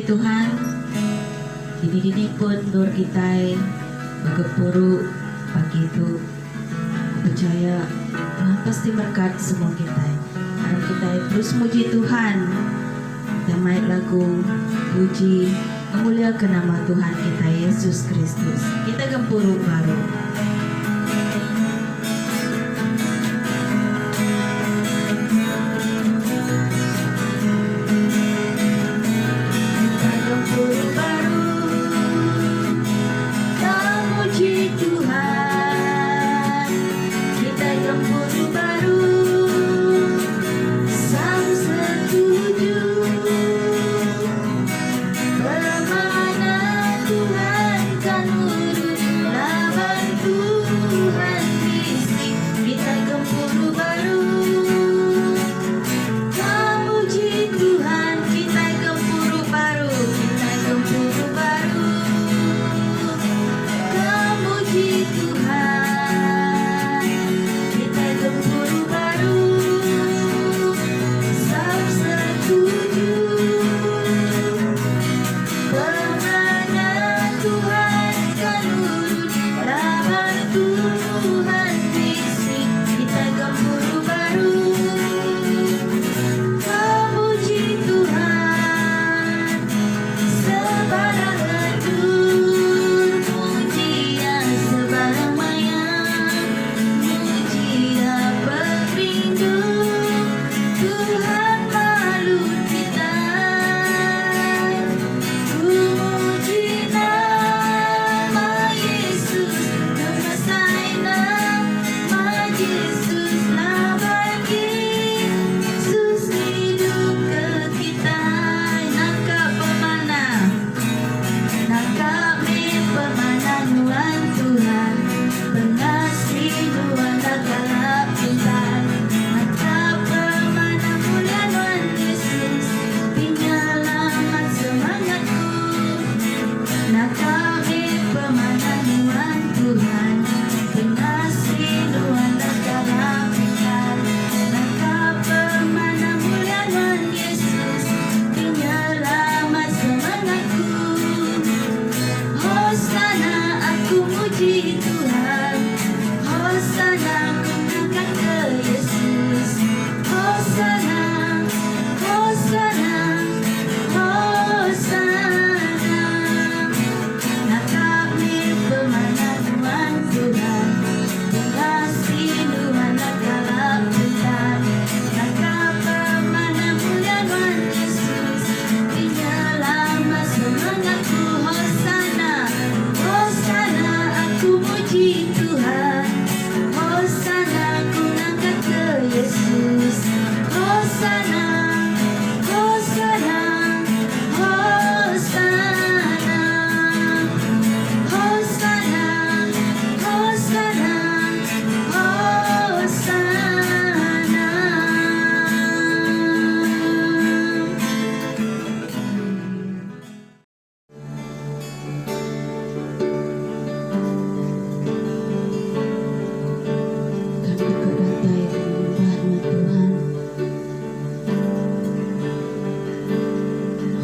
puji Tuhan. Dini pun nur kita bagepuru pagi itu percaya Tuhan pasti berkat semua kita. Karena kita terus muji Tuhan. Damai lagu puji memuliakan nama Tuhan kita Yesus Kristus. Kita gempuru baru.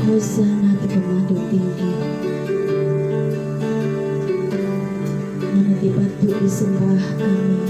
Hosana di pemadu tinggi, mana dibantu disembah kami.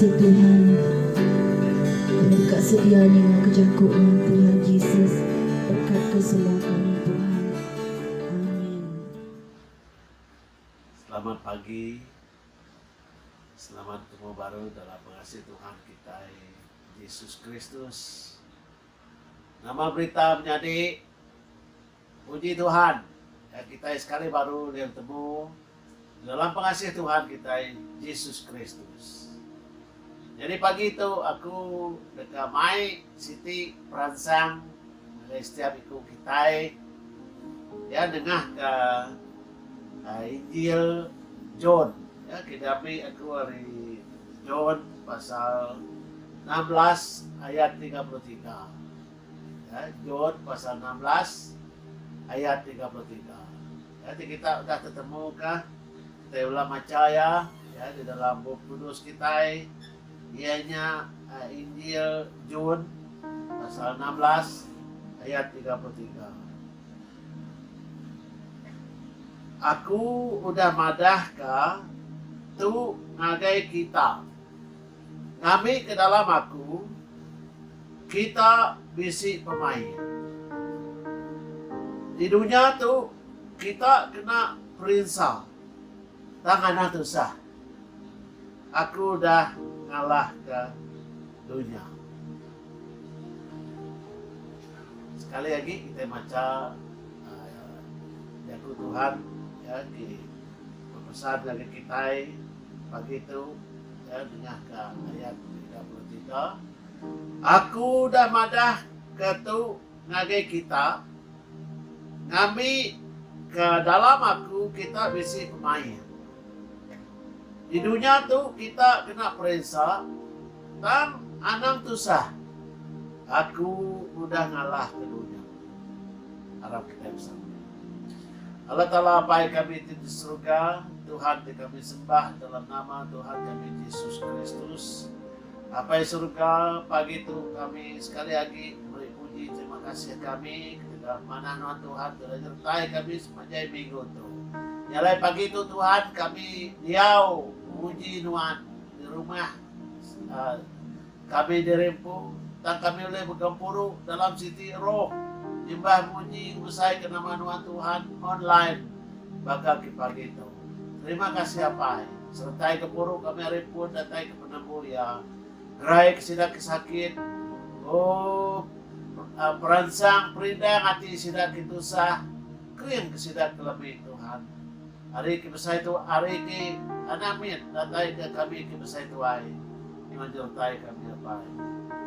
kasih Tuhan, kami sedia dengan kejaku dengan Tuhan Yesus, berkat ke semua kami Tuhan. Amin. Selamat pagi, selamat ketemu baru dalam mengasihi Tuhan kita Yesus Kristus. Nama berita menjadi puji Tuhan. Ya, kita sekali baru bertemu dalam pengasih Tuhan kita Yesus Kristus. Jadi pagi itu aku dekat Mai Siti perancang setiap ikut kita ya dengar ke Injil John ya kedapi aku hari John pasal 16 ayat 33 ya, John pasal 16 ayat 33. Jadi kita sudah ketemu kah kita ulang macaya ya di dalam buku kudus kita ianya Injil John pasal 16 ayat 33. Aku udah madah ka tu ngagai kita. Ngami ke dalam aku, kita bisi pemain. Di dunia tu kita kena perintah. Tangan tu sah. Aku dah ngalah ke dunia. Sekali lagi kita baca Jaku Tuhan ya di pesan dari kita pagi itu ya dengar ke ayat 33. Aku dah madah ke tu ngagai kita ngami ke dalam aku kita bisi pemain. Di dunia tu kita kena periksa dan anang tu sah. Aku udah ngalah ke dunia. Harap kita bersama. Allah Ta'ala apa yang kami di surga, Tuhan yang kami sembah dalam nama Tuhan kami Yesus Kristus. Apa yang surga pagi itu kami sekali lagi beri puji terima kasih kami ketika mana Tuhan telah menyertai kami sepanjang minggu itu. Nyalai pagi itu Tuhan kami diau puji Tuhan di rumah kami dirempu dan kami boleh bergempuru dalam siti roh nyembah puji usai ke nama Tuhan online bakal ke pagi itu. Terima kasih apa sertai kepuru kami repun datai ke penemu ya gerai kesidak kesakit perancang perindang hati sidak itu sah kering kesidak kelebih Tuhan. Hari kebesar itu hari ke anamin datai ke kami kebesar itu ai menjertai kami apa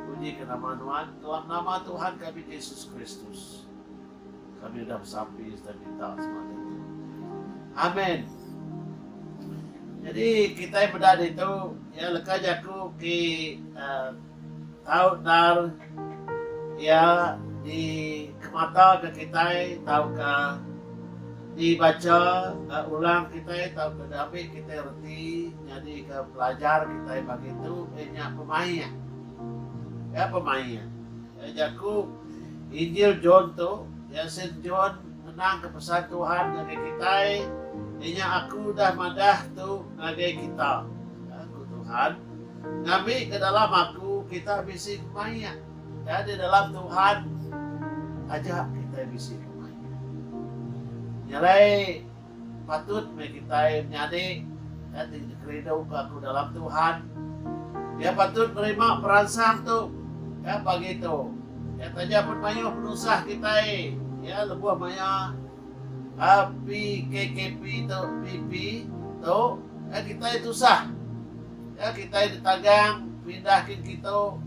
puji ke nama Tuhan dalam nama Tuhan kami Yesus Kristus kami sudah bersampai dan minta semacam itu amin. Jadi kita yang berada itu ya lekas aku ke tahu dar ya di kemata ke kita tahu ke dibaca ulang kita tahu ke dapat kita reti jadi ke pelajar kita bagi itu banyak pemain ya pemain ya jaku Injil John tu ya Saint John menang ke pesan Tuhan dari kita inya aku dah madah tu ngagai kita aku Tuhan ngami ke dalam aku kita bisi pemain ya di dalam Tuhan ajak kita bisi pemain nyalai patut kita nyadi ya dikredo aku dalam Tuhan ya patut menerima peransang tu ya pagi itu ya saja pun banyak penusah kita ya lebuah banyak api KKP tu PP tu ya kita itu sah ya kita ditagang pindahin kita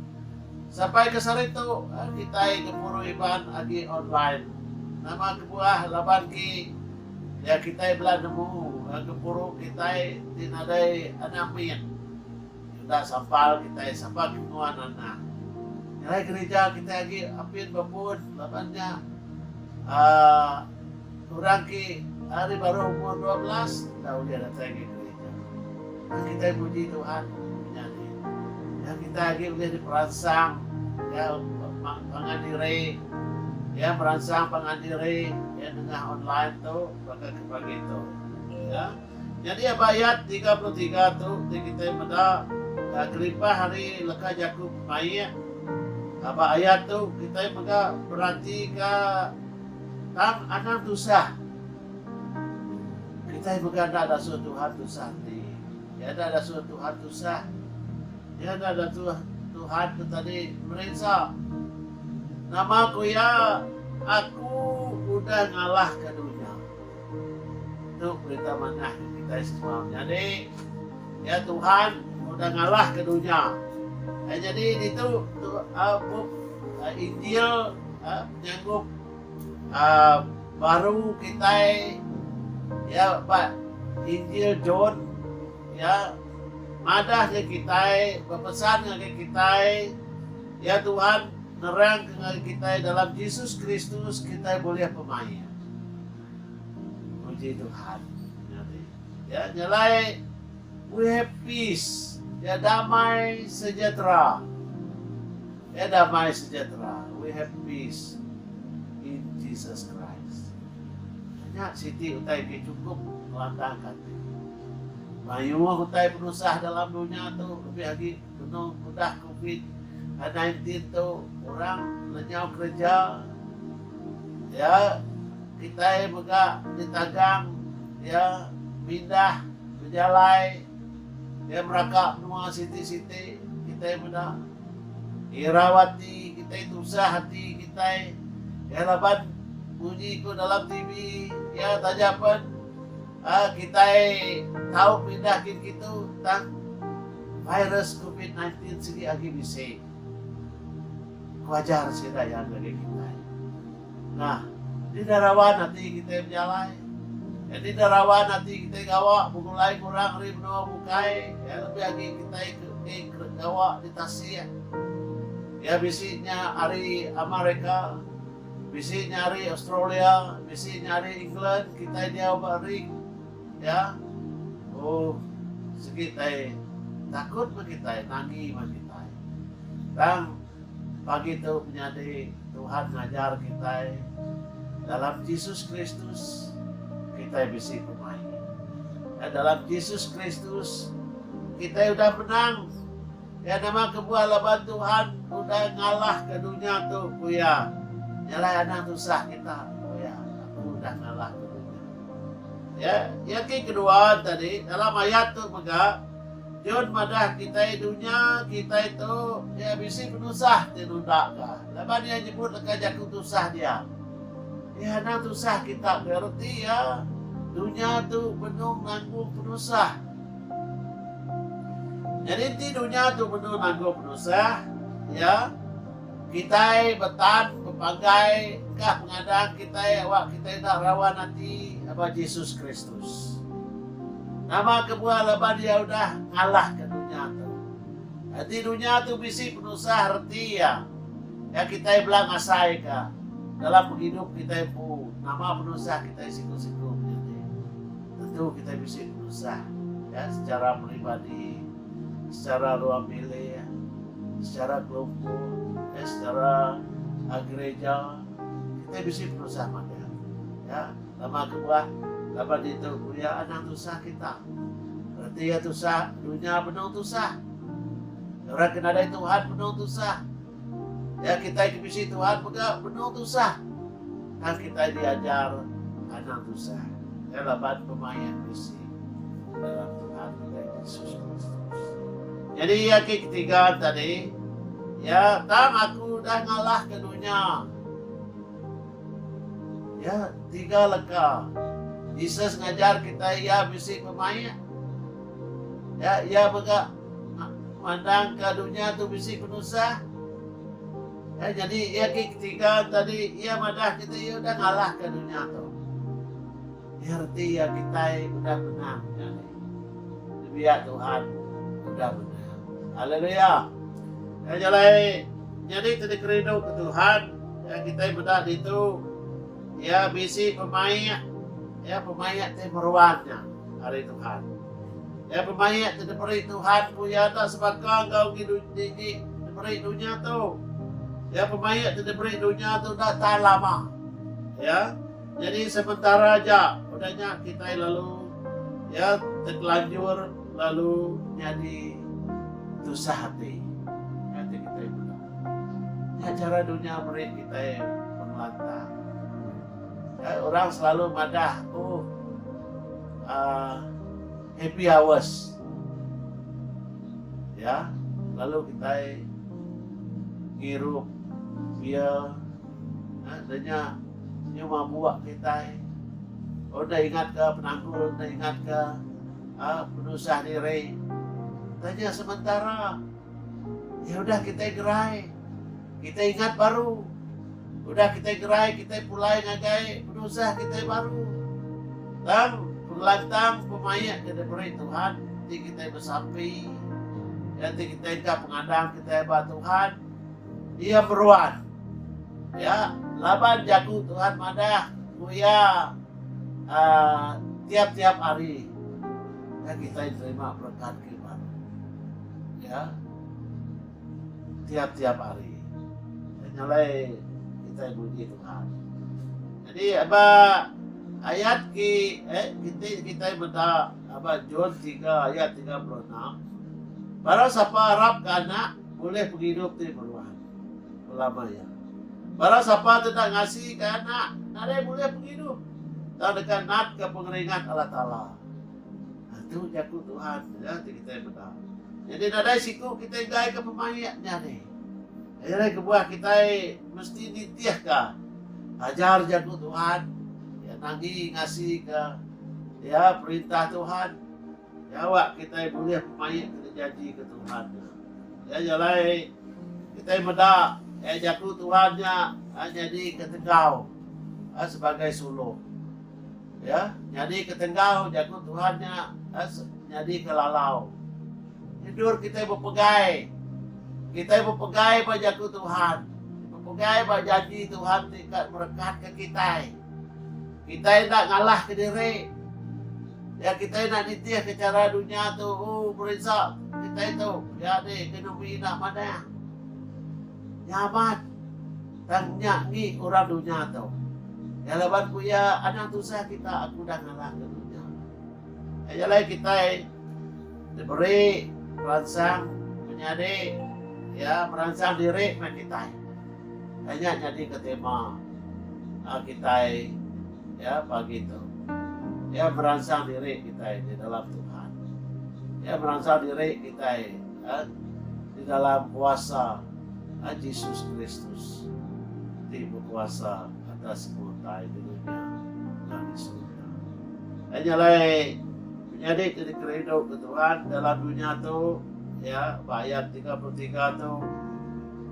sampai ke sore itu ya, kita keburu iban lagi online nama kebuah laban ki ya kita belah nemu keburu kita tinadai anamin sudah sampal kita sampal kemuan anak nilai gereja kita lagi apin babun labannya orang ki hari baru umur 12 tahu dia datang ke gereja nah, kita puji Tuhan menyanyi ya kita lagi boleh diperansang ya pengandiri ya meransang pengandiri ya dengan online tuh bakal ke pagi itu ya jadi ayat 33 tuh di kita pada kelipah hari leka jaku pemain apa ayat tu kita maka berarti ke tang anak tusah kita maka ada suatu Tuhan tusah ni ya ada suatu Tuhan tusah ya ada Tuhan tu tadi merisa nama aku ya aku udah ngalah ke dunia itu berita mana kita semua jadi ya Tuhan udah ngalah ke dunia. Jadi itu Injil menyanggup baru kita ya Pak Injil John ya madah ke kita berpesan ke kita ya Tuhan nerang ke kita dalam Yesus Kristus kita boleh pemain. Puji Tuhan. Ya nyalai we have peace. Ya damai sejahtera. Ya damai sejahtera. We have peace in Jesus Christ. Hanya Siti utai ke cukup melantangkan. Mayu utai penusah dalam dunia tu lebih lagi penuh mudah COVID-19 tu orang lenyau kerja. Ya kita juga ditagang ya pindah berjalai dia merakak semua siti-siti kita muda irawati kita itu usah hati kita ya laban bunyi ku dalam TV ya tajapan kita tahu pindahin gitu tentang virus COVID-19 segi lagi bisa wajar sih yang dari kita nah di darawan nanti kita berjalan jadi darawan nanti kita gawa mulai kurang rim no bukai ya lebih lagi kita gawa di Tasya ya bisinya hari Amerika bisinya hari Australia bisinya hari England kita dia balik ya oh sekitar takut kita nangi kita dan pagi itu menjadi Tuhan ngajar kita dalam Yesus Kristus kita bisa pemain. Ya, dalam Yesus Kristus kita udah menang. Ya nama kebuah laban Tuhan udah ngalah ke dunia tuh kuya. Nyala anak susah kita kuya. Aku udah ngalah ke dunia. Ya kedua tadi dalam ayat tuh maka John madah kita dunia kita itu ya bisa penusah tinunda kah. Laban dia nyebut lekajak tusah dia. Ya anak tusah kita berarti ya dunia tu penuh nanggung penusah. Jadi di dunia tu penuh nanggung penusah, ya kita betan berbagai kah pengadaan kita awak kita nak rawan nanti apa Yesus Kristus. Nama kebuah lebar dia udah ngalah ke dunia tu. Jadi dunia tu bisi penusah arti ya kita bilang asai kah. Dalam hidup kita pun nama penusah kita siku-siku tentu kita bisa berusaha ya secara pribadi, secara ruang milih, secara kelompok, secara gereja kita bisa berusaha maka ya lama kebuah dapat itu ya anak tusah kita berarti ya tusah dunia penuh tusah orang kena ada Tuhan penuh tusah ya kita bisa Tuhan penuh tusah kan kita diajar anak tusah laban pemain misi dalam Tuhan kita Yesus Kristus. Jadi yang ketiga tadi, ya tang aku dah ngalah ke dunia. Ya tiga leka. Yesus ngajar kita ya misi pemain. Ya bega mandang ke dunia tu misi penusah. Ya jadi ya ketiga tadi ya madah kita ya udah ngalah ke dunia tu. Arti ya kita udah menang biar Tuhan udah menang. Haleluya. Jadi tadi kerindu ke Tuhan ya kita benar itu ya bisi pemain ya pemain temeruannya hari Tuhan ya pemain diberi Tuhan punya tak sebagai kau hidup tinggi diberi dunia tu ya pemain diberi dunia tu dah tahan lama ya. Jadi sementara aja udahnya kita lalu ya terlanjur lalu jadi tusah hati. Hati kita benar. Ya cara dunia beri kita mengelantang. Ya, orang selalu madah, happy hours. Ya, lalu kita ngirup dia adanya yang mabuak kita. Udah ingat ke penanggul, udah ingat ke penusah diri. Tanya sementara, ya udah kita gerai, kita ingat baru. Udah kita gerai, kita pulai ngagai penusah kita baru. Dan pengelantang pemayak kita beri Tuhan, nanti kita bersampi, nanti kita ingkap pengadang kita hebat Tuhan. Ia beruan, ya laban jago Tuhan madah, kuya tiap-tiap hari. Ya kita terima berkat kita, ya tiap-tiap hari. Nyalai kita puji Tuhan. Jadi apa ayat kita benda apa John 3 ayat 36. Barang siapa harap ke anak boleh penghidup di beruan. Ulama ya. Barang siapa tidak ngasih ke anak, nada boleh penghidup. Tak dekat nat ke pengeringan Allah Ta'ala. Itu jago Tuhan, ya kita benda. Jadi nada siku kita gay ke pemayaknya nih. Jadi kebuah kita mesti nitiah ke ajar jago Tuhan, ya nangi ngasih ke ya perintah Tuhan, ya awak kita boleh pemayak kita janji ke Tuhan, ya jalai kita meda ya jago Tuhannya jadi ketegau sebagai sulung, ya jadi ketegau jago Tuhannya jadi kelalau, tidur kita berpegai. Kita berpegai pada Tuhan, berpegai pada janji Tuhan tidak berkat ke kita. Kita tidak ngalah ke diri. Ya kita nak nitiah ke cara dunia tu, berisap kita itu, ya ni ekonomi nak mana? Nyaman, tanya ni orang dunia tu. Ya lepas kuya anak tusah kita, aku dah ngalah ke dunia. Ya jalan kita diberi perangsang menjadi ya merangsang diri kita hanya jadi ke tema kita ya pagi itu ya merangsang diri kita di dalam Tuhan, ya merangsang diri kita di dalam kuasa Yesus Kristus di berkuasa atas semua di dunia dan di surga. Hanya lagi menjadi jadi kredo ke Tuhan dalam dunia itu. Ya, ayat 33 tu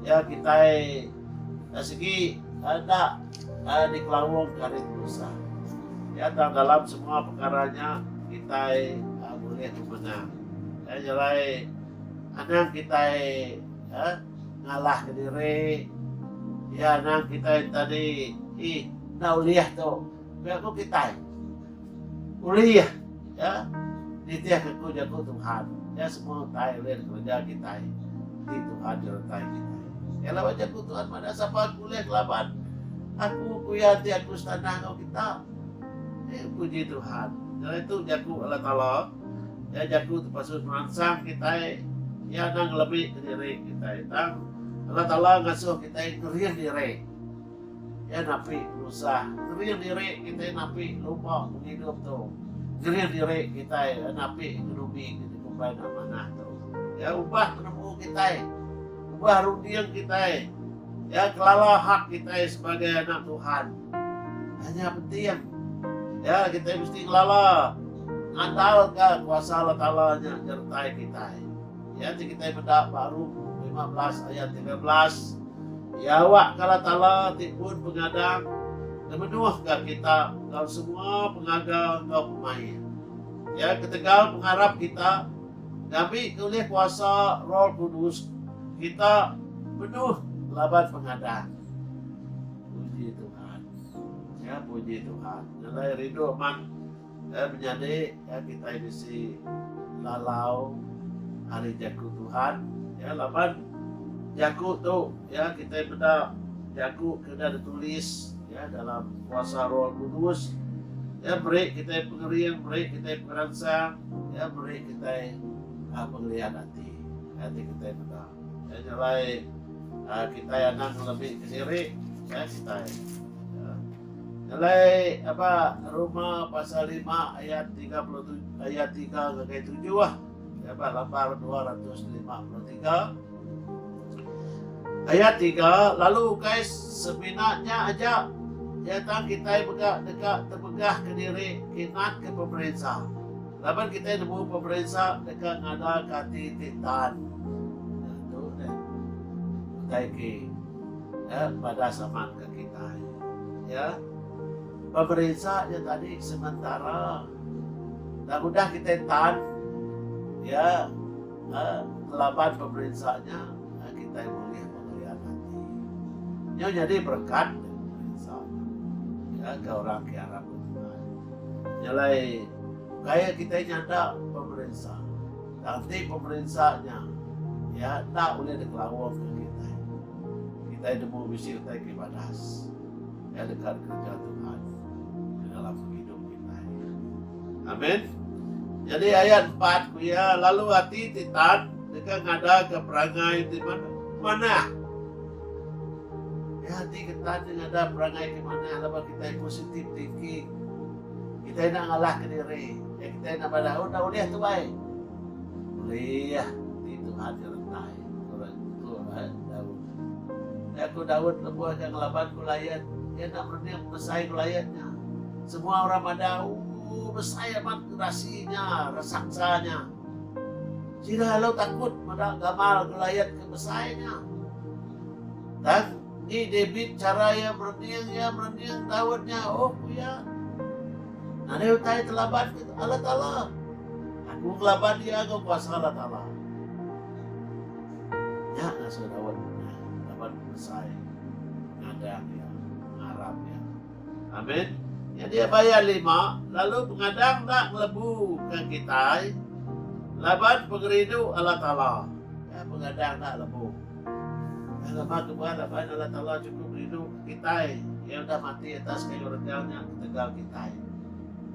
ya kita segi ada di kelawung karir dosa. Ya dalam semua perkaranya kita boleh menang. Ya jalai anak kita ngalah ke diri. Ya anak kita tadi uliah tu. Biar kita uliah ya ditiah ke jago Tuhan. Ya semua Thailand kerja kita di Tuhan dirtai kita. Ya lawan jago Tuhan mana siapa kuliah kelaban. Aku kuyati aku tanah kau kita. Puji Tuhan. Jadi itu jago Allah Ta'ala. Ya jago tu pasal merangsang kita. Ya nang lebih ke diri kita. Nang Allah Ta'ala ngasuh kita ngerian diri. Ya napi berusaha. Ngerian diri kita napi lupa menghidup tu. Ngerian diri kita napi ekonomi kita. Ubah amanah tu. Ya ubah penemu kita. Ubah rudian kita. Ya kelala hak kita sebagai anak Tuhan. Hanya penting. Ya kita mesti kelala. Andalkan kuasa Allah Ta'ala-nya nyertai kita. Ya kita mendak baru 15 ayat 13. Ya awak kalau Ta'ala tipun pengadang dan menuahkan kita kau semua pengagal kau pemain. Ya ketegal pengharap kita tapi oleh kuasa Roh Kudus kita penuh laban pengadaan. Puji Tuhan. Ya puji Tuhan. Jalai rindu man menjadi ya kita isi lalau hari jago Tuhan. Ya laban jago tu ya kita benda jago kena ditulis ya dalam kuasa Roh Kudus. Ya beri kita pengerian, beri kita perangsang, ya beri kita penglihatan hati. Hati kita yang benar. Ya, nyalai kita yang anak lebih ke diri, ya kita. Ya. Nyalai apa Roma pasal 5 ayat 37 ayat 3 ke 7 lah. Ya, lembar 253 ayat 3, lalu guys seminatnya aja ya tak kita dekat terpegah ke diri kinat ke pemerintah. Laban kita nemu pemerintah dekat ngada kati titan. Itu deh. Taiki ya pada zaman ke kita ya. Pemerintah yang tadi sementara dan mudah kita tan ya laban pemerintahnya kita boleh penglihat hati. Ini jadi berkat pemerintahnya ya ke orang ke Arab Tuhan. Nyalai kayak kita nyanda pemerintah, nanti pemerintahnya ya tak boleh dikelawang ke kita. Kita demo bisir kita ibadas ya dekat kerja Tuhan di dalam hidup kita. Amin. Jadi ayat 4 ya, lalu hati titan dekat ngada ke perangai di mana? Ya hati kita ngada perangai ke mana? Lalu kita positif thinking. Kita nak ngalah ke diri. Ya kita nak pada dah boleh tu baik. Boleh ya. Di Tuhan direntai. Tuhan Daud. Aku Daud lebuh akan ngelaban kulayan. Dia nak berniat bersaing kulayatnya. Semua orang pada besar amat rasinya, rasaksanya. Jika lo takut pada gamal kelayat kebesarnya. Dan ini David cara yang berniang Daudnya. Oh ya. Nah dia tanya telaban Allah Ta'ala. Aku kelaban dia, aku kuasa Allah Ta'ala. Ya, nasa Daud punya. Telaban besar. Ngadang ya. Ngarap ya. Amin. Ya dia bayar 5, lalu pengadang tak lebu ke kita, laban pengeridu Allah Ta'ala. Ya pengadang tak lebu. Ya lama kebuat laban Allah Ta'ala cukup rindu kita, ya udah mati atas kayu renggangnya ketegal kita.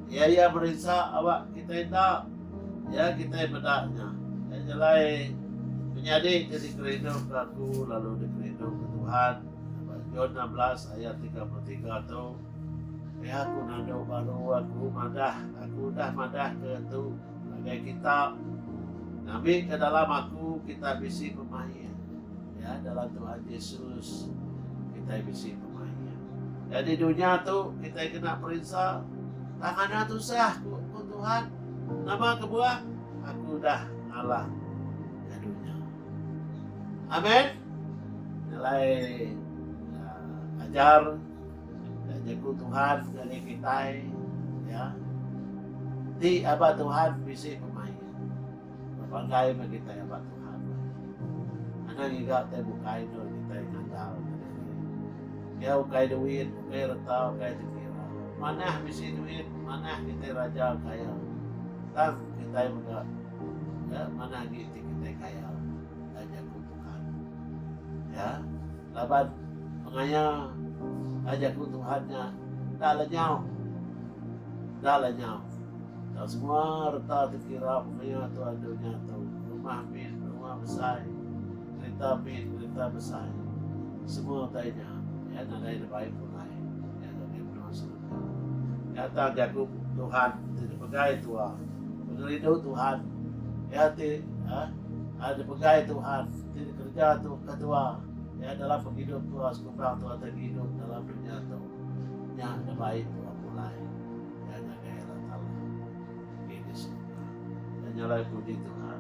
Ya merisa awak kita tidak, ya kita bedaknya. Ya jelai menjadi jadi kerindu ke aku, lalu dikerindu ke Tuhan. John 16 ayat 33 tu. Ya aku nado baru aku dah madah ke tu bagai kitab. Nabi ke dalam aku kita bisi pemain. Ya dalam Tuhan Yesus kita bisi pemain. Ya di dunia tu kita kena perintah tangannya tu sah ku Tuhan. Nama kebuah aku dah ngalah ke dunia. Amin. Nilai ajar jago Tuhan dari kita ya di abad Tuhan bisa pemain berbagai bagi kita abad Tuhan anak juga kita bukai dulu kita ngandal ya ukai duit ukai retau ukai tekira mana bisa duit mana kita raja kaya tak kita juga ya mana gitu kita kaya jago Tuhan ya laban mengaya ajak Tuhannya dah lenyau dan semua reta terkira punya Tuhan dunia tu rumah besar kereta besar semua tanya ya nak ada baik pun lain ya dari penuh surga ya tak jago Tuhan tidak pegai Tuhan mengeridu Tuhan ya ada pegai Tuhan tidak kerja tu ketua ya dalam penghidup Tuhan sekurang Tuhan terhidup dalam dunia tu ya ada baik Tuhan mulai ya jaga Allah Ta'ala ini surga dan nyalai puji Tuhan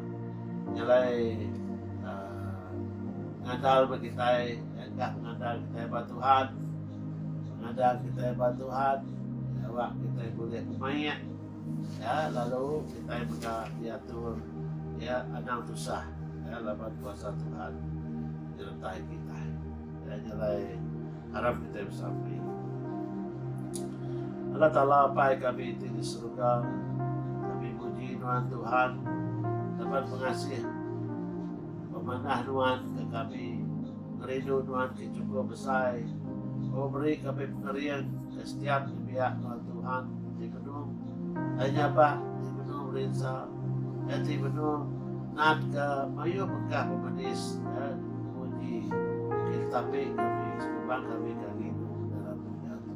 nyalai ngandal bagi kita ya enggak ngandal kita hebat Tuhan ngandal kita hebat Tuhan ya wak kita boleh pemain ya lalu kita juga diatur ya anak susah ya laban kuasa Tuhan direntai kita ya nyalai harap kita bersama Allah Ta'ala apa kami itu di surga kami puji Tuhan dapat pengasih pemanah Tuhan ke kami ngerindu Tuhan ke cukup besar beri kami pengerian ke setiap pihak Tuhan di penuh hanya apa di penuh rinsa di penuh nat ka mayo pagka pemanis uji tapi kami sebab kami dalam dunia itu.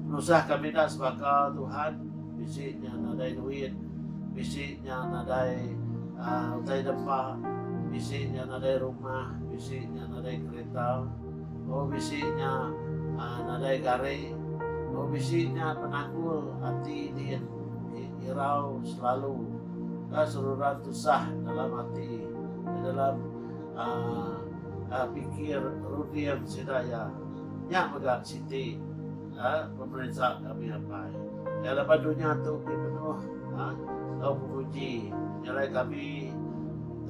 Nusah kami nak sebaka Tuhan, bisiknya nadai duit, bisiknya nadai utai dempa, bisiknya nadai rumah, bisiknya nadai kereta, bisiknya nadai gare, bisiknya penanggul hati dia irau selalu keseluruhan tusah dalam hati, dalam pikir rudi yang sedaya nya megak siti pemerintah kami apa ya lepas dunia tu penuh kau puji nyalai kami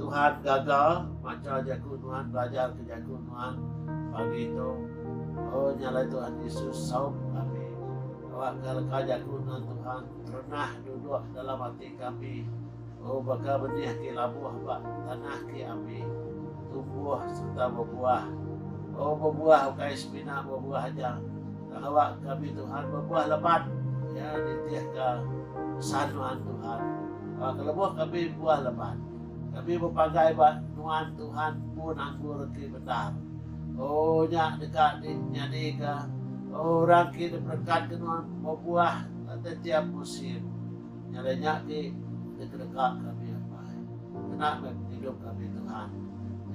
Tuhan gagal macam jaku Tuhan belajar ke jaku Tuhan pagi itu nyalai Tuhan Yesus saup kami awak kalau jaku Tuhan pernah duduk dalam hati kami bakal benih ke labuh bak tanah ke api tumbuh serta berbuah. Berbuah bukan sepina berbuah aja. Awak kami Tuhan berbuah lebat. Ya ditiah ke sanuan Tuhan. Kalau buah kami buah lebat. Kami berpagai buat nuan Tuhan pun anggur ke benar. Nyak dekat nyadi ke orang kita berkat ke nuan berbuah setiap musim. Nyalanya ke dekat kami apa. Kenapa hidup kami Tuhan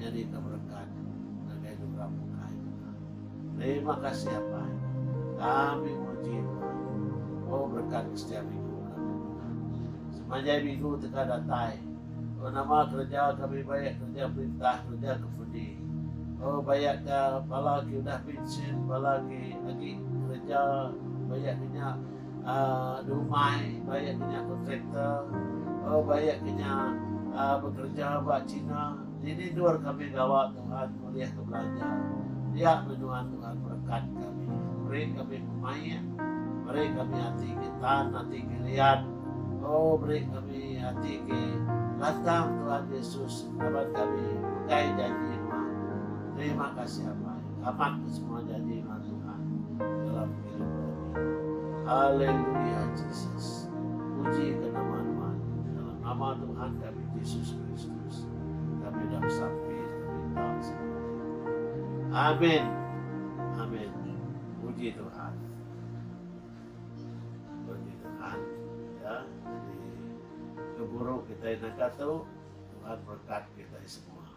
jadi keberkat sebagai hidup ramai. Terima kasih apa kami muji Tuhan. Berkat setiap minggu kami Tuhan. Sepanjang minggu tekan datai. Nama kerja kami banyak kerja perintah kerja kefudi. Banyak ke pala ki udah pensiun pala ki lagi kerja banyak punya rumai banyak punya kontraktor. Banyak punya bekerja buat Cina. Jadi luar kami gawat Tuhan melihat ke belanja. Dia menuan Tuhan berkat kami. Beri kami pemain. Beri kami hati kita, hati kalian. Beri kami hati ke datang Tuhan Yesus. Dapat kami pakai janji Tuhan. Terima kasih apa. Amat semua janji Tuhan dalam hidup kami. Haleluya Yesus. Puji ke nama Tuhan. Dalam nama Tuhan kami Yesus Kristus. Kami dah sampai minta semua. Amin. Amin. Puji Tuhan. Puji Tuhan. Ya, jadi keburu kita nak kata Tuhan berkat kita semua.